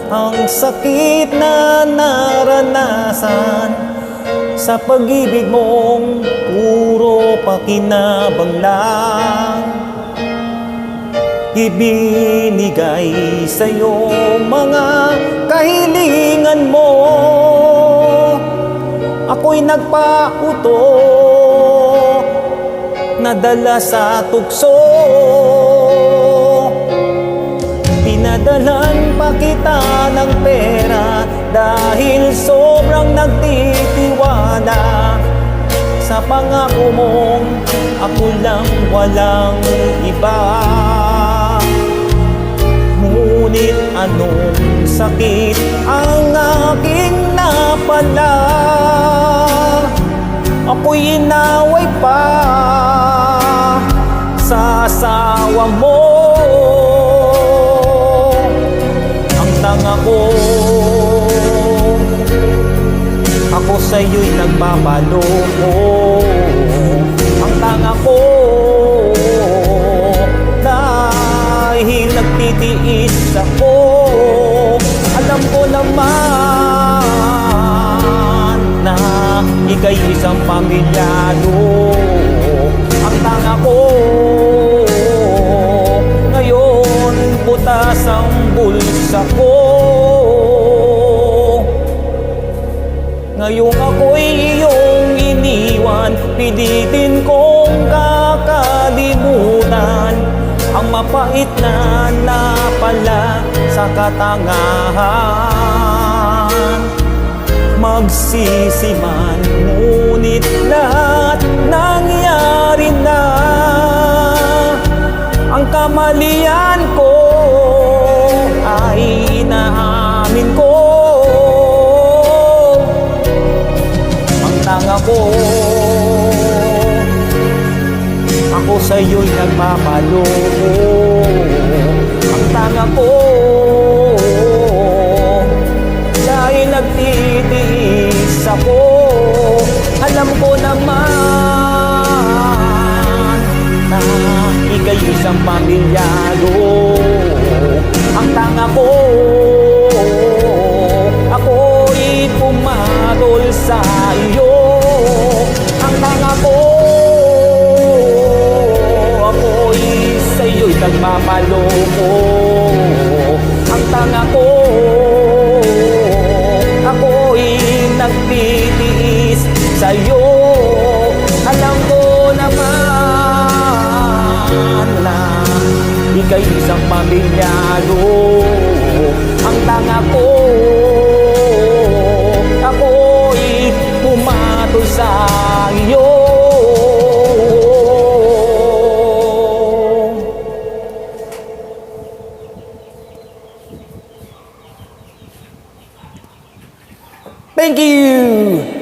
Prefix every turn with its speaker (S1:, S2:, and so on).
S1: ang sakit na naranasan sa pag-ibig mong puro pakinabang lang. Ibinigay sa'yo mga kahilingan mo, ako'y nagpauto, nadala sa tukso. Pinadalan pa kita ng pera dahil sobrang nagtitiwala sa pangako mong ako lang walang iba. Ngunit anong sakit ang aking napala, ako'y inaway pa sa asawa mo. Ang tanga ko, ako sa'yo'y nagpapaloko. Ang tanga ko, dahil nagtitiis ako. Alam ko naman na ika'y isang pamilyado. Ang tanga ko, ngayon butas ang bulsa ko. Ngayong ako'y iyong iniwan, pilitin kong kakalimutan ang mapait na napala sa katangahan. Magsisi man, ngunit lahat nangyari na. Ang kamalian ko ay inaamin ko. Ang tanga ko, ako sa'yo'y nagpapaloko. Ang tanga ko, dahil nagtitiis ako. Alam ko naman na ika'y isang pamilyado. Ang tanga ko, ako'y pumatol sa iyo. Ang tanga ko, sa'yo'y nagpapaloko. Ang tanga ko, ako'y nagtitiis sa'yo. Alam ko naman na ika'y isang pamilyado. Ang tanga ko, ako'y pumatol sa iyo. Thank you!